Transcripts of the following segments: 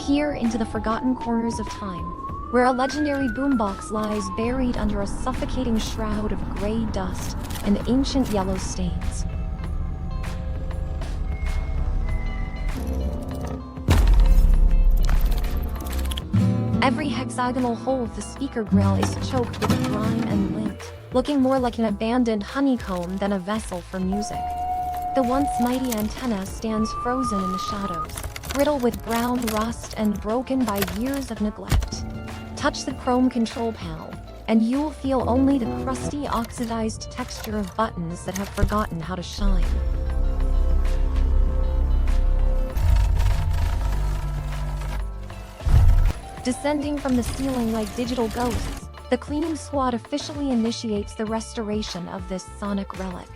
peer into the forgotten corners of time, where a legendary boombox lies buried under a suffocating shroud of gray dust and ancient yellow stains. Every hexagonal hole of the speaker grill is choked with grime and lint, looking more like an abandoned honeycomb than a vessel for music. The once mighty antenna stands frozen in the shadows, brittle with brown rust and broken by years of neglect. Touch the chrome control panel, and you'll feel only the crusty, oxidized texture of buttons that have forgotten how to shine. Descending from the ceiling like digital ghosts, the cleaning squad officially initiates the restoration of this sonic relic.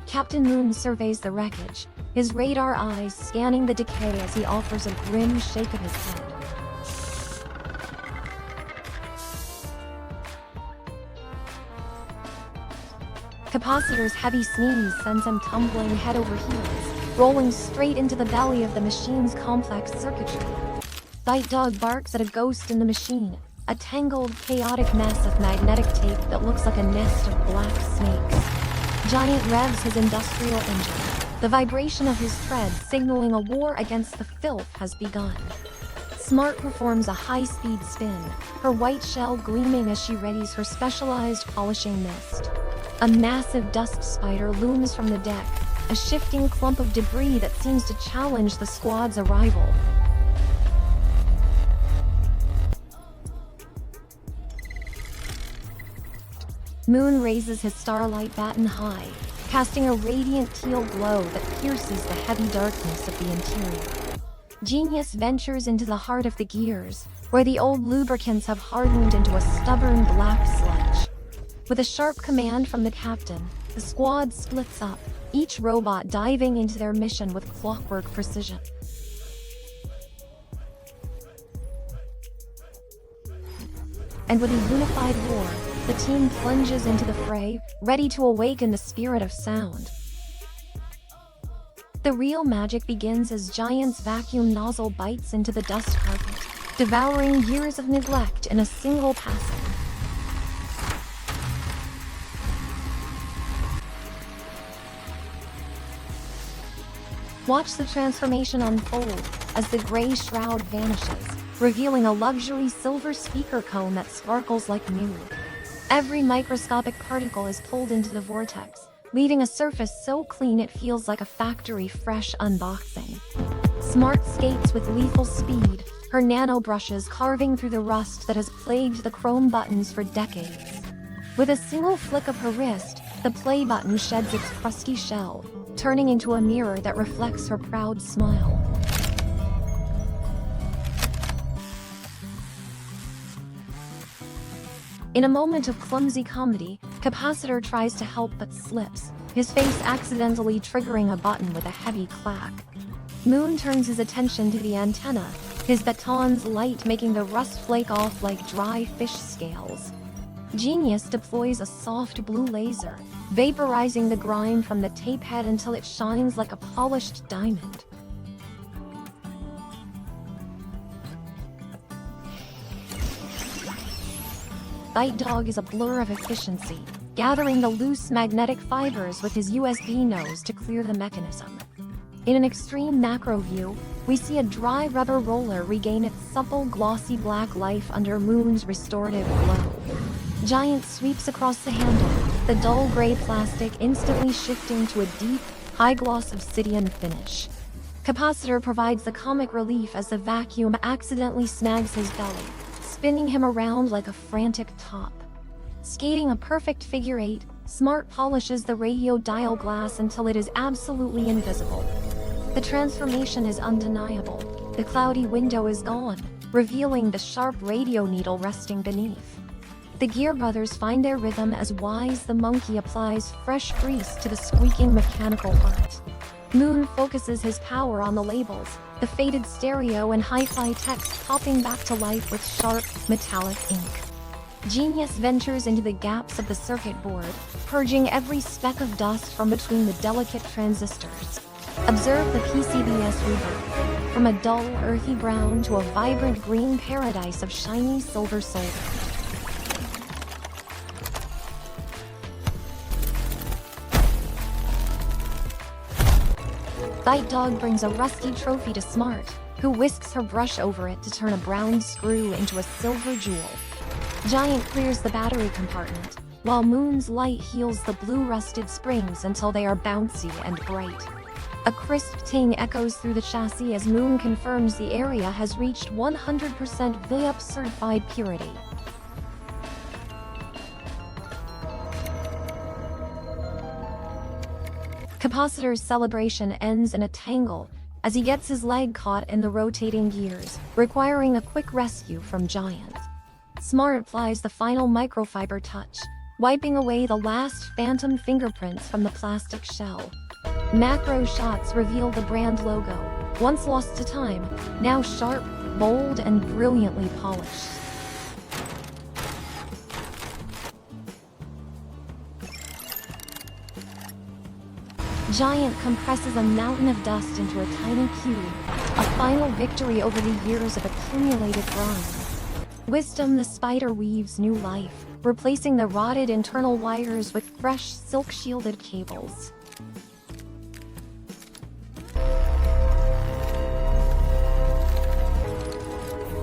Captain Moon surveys the wreckage, his radar eyes scanning the decay as he offers a grim shake of his head. Capacitor's heavy sneeze sends him tumbling head over heels, rolling straight into the belly of the machine's complex circuitry. Bite Dog barks at a ghost in the machine, a tangled, chaotic mess of magnetic tape that looks like a nest of black snakes. Giant revs his industrial engine, the vibration of his tread signaling a war against the filth has begun. Smart performs a high-speed spin, her white shell gleaming as she readies her specialized polishing mist. A massive dust spider looms from the deck, a shifting clump of debris that seems to challenge the squad's arrival. Moon raises his starlight baton high, casting a radiant teal glow that pierces the heavy darkness of the interior. Genius ventures into the heart of the gears, where the old lubricants have hardened into a stubborn black sludge. With a sharp command from the captain, the squad splits up, each robot diving into their mission with clockwork precision. And with a unified roar, the team plunges into the fray, ready to awaken the spirit of sound. The real magic begins as Giant's vacuum nozzle bites into the dust carpet, devouring years of neglect in a single passing. Watch the transformation unfold as the gray shroud vanishes, revealing a luxury silver speaker cone that sparkles like new. Every microscopic particle is pulled into the vortex, leaving a surface so clean it feels like a factory-fresh unboxing. Smart skates with lethal speed, her nano-brushes carving through the rust that has plagued the chrome buttons for decades. With a single flick of her wrist, the play button sheds its crusty shell, turning into a mirror that reflects her proud smile. In a moment of clumsy comedy, Capacitor tries to help but slips, his face accidentally triggering a button with a heavy clack. Moon turns his attention to the antenna, his baton's light making the rust flake off like dry fish scales. Genius deploys a soft blue laser, vaporizing the grime from the tape head until it shines like a polished diamond. Bite Dog is a blur of efficiency, gathering the loose magnetic fibers with his USB nose to clear the mechanism. In an extreme macro view, we see a dry rubber roller regain its supple, glossy black life under Moon's restorative glow. Giant sweeps across the handle, the dull gray plastic instantly shifting to a deep, high-gloss obsidian finish. Capacitor provides the comic relief as the vacuum accidentally snags his belly, spinning him around like a frantic top. Skating a perfect figure eight, Smart polishes the radio dial glass until it is absolutely invisible. The transformation is undeniable. The cloudy window is gone, revealing the sharp radio needle resting beneath. The Gear brothers find their rhythm as Wise the monkey applies fresh grease to the squeaking mechanical part. Moon focuses his power on the labels, the faded stereo and hi-fi text popping back to life with sharp, metallic ink. Genius ventures into the gaps of the circuit board, purging every speck of dust from between the delicate transistors. Observe the PCB's rebirth, from a dull, earthy brown to a vibrant green paradise of shiny silver solder. Bite Dog brings a rusty trophy to Smart, who whisks her brush over it to turn a brown screw into a silver jewel. Giant clears the battery compartment, while Moon's light heals the blue rusted springs until they are bouncy and bright. A crisp ting echoes through the chassis as Moon confirms the area has reached 100% VIOP certified purity. Capacitor's celebration ends in a tangle as he gets his leg caught in the rotating gears, requiring a quick rescue from Giant. Smart applies the final microfiber touch, wiping away the last phantom fingerprints from the plastic shell. Macro shots reveal the brand logo, once lost to time, now sharp, bold, and brilliantly polished. Giant compresses a mountain of dust into a tiny cube, a final victory over the years of accumulated grind. Wisdom the spider weaves new life, replacing the rotted internal wires with fresh, silk-shielded cables.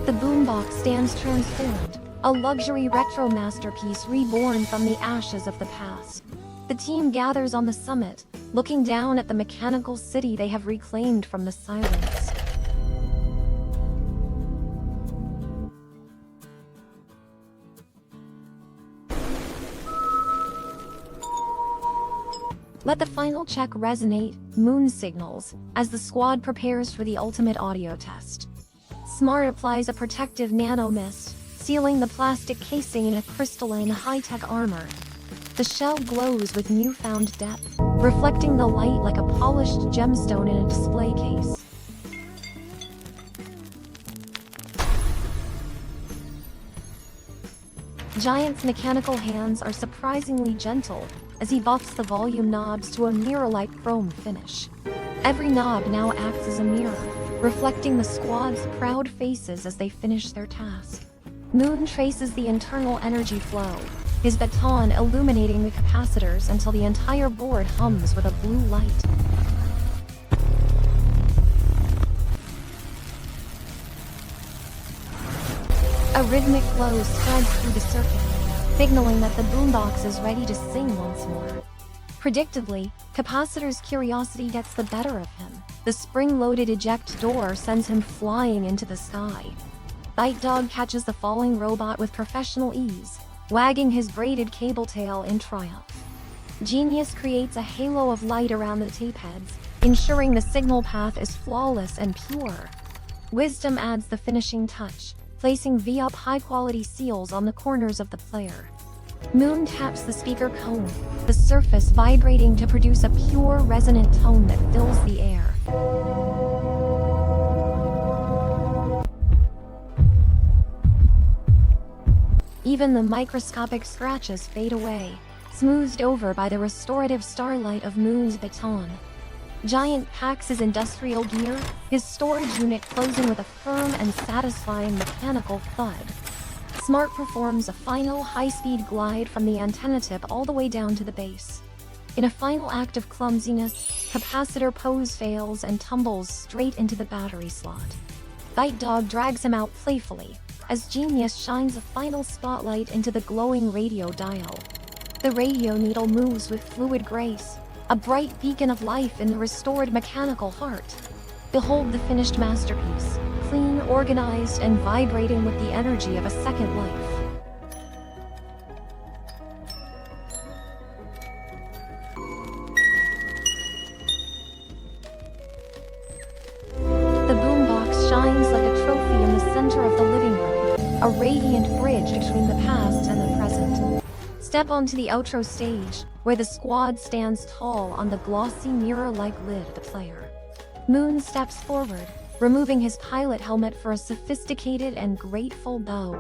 The Boombox stands transformed, a luxury retro masterpiece reborn from the ashes of the past. The team gathers on the summit, looking down at the mechanical city they have reclaimed from the silence. Let the final check resonate, Moon signals, as the squad prepares for the ultimate audio test. Smart applies a protective nano-mist, sealing the plastic casing in a crystalline high-tech armor. The shell glows with newfound depth, reflecting the light like a polished gemstone in a display case. Giant's mechanical hands are surprisingly gentle as he buffs the volume knobs to a mirror-like chrome finish. Every knob now acts as a mirror, reflecting the squad's proud faces as they finish their task. Moon traces the internal energy flow, his baton illuminating the capacitors until the entire board hums with a blue light. A rhythmic glow spreads through the circuit, signaling that the boombox is ready to sing once more. Predictably, Capacitor's curiosity gets the better of him. The spring-loaded eject door sends him flying into the sky. Bite Dog catches the falling robot with professional ease, wagging his braided cable tail in triumph. Genius creates a halo of light around the tape heads, ensuring the signal path is flawless and pure. Wisdom adds the finishing touch, placing VIOP high-quality seals on the corners of the player. Moon taps the speaker cone, the surface vibrating to produce a pure, resonant tone that fills the air. Even the microscopic scratches fade away, smoothed over by the restorative starlight of Moon's baton. Giant packs his industrial gear, his storage unit closing with a firm and satisfying mechanical thud. Smart performs a final high-speed glide from the antenna tip all the way down to the base. In a final act of clumsiness, Capacitor pose fails and tumbles straight into the battery slot. Bite Dog drags him out playfully, as Genius shines a final spotlight into the glowing radio dial. The radio needle moves with fluid grace, a bright beacon of life in the restored mechanical heart. Behold the finished masterpiece, clean, organized, and vibrating with the energy of a second life. The boombox shines like a trophy in the center of the living room, a radiant bridge between the past and the present. Step onto the outro stage, where the squad stands tall on the glossy mirror-like lid of the player. Moon steps forward, removing his pilot helmet for a sophisticated and grateful bow.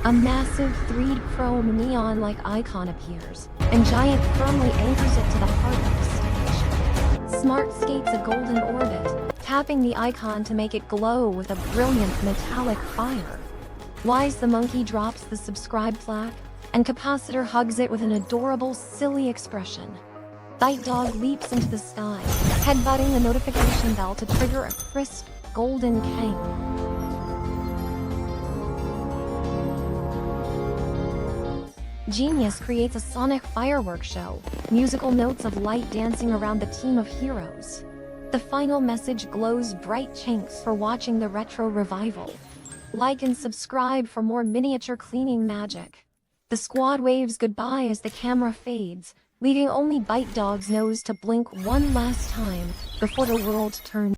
A massive 3D chrome neon-like icon appears, and Giant firmly anchors it to the heart of the stage. Smart skates a golden orbit, tapping the icon to make it glow with a brilliant metallic fire. Wise the monkey drops the subscribe plaque, and Capacitor hugs it with an adorable, silly expression. Bite Dog leaps into the sky, headbutting the notification bell to trigger a crisp, golden king. Genius creates a sonic fireworks show, musical notes of light dancing around the team of heroes. The final message glows bright chinks for watching the retro revival. Like and subscribe for more miniature cleaning magic. The squad waves goodbye as the camera fades, leaving only Bite Dog's nose to blink one last time before the world turns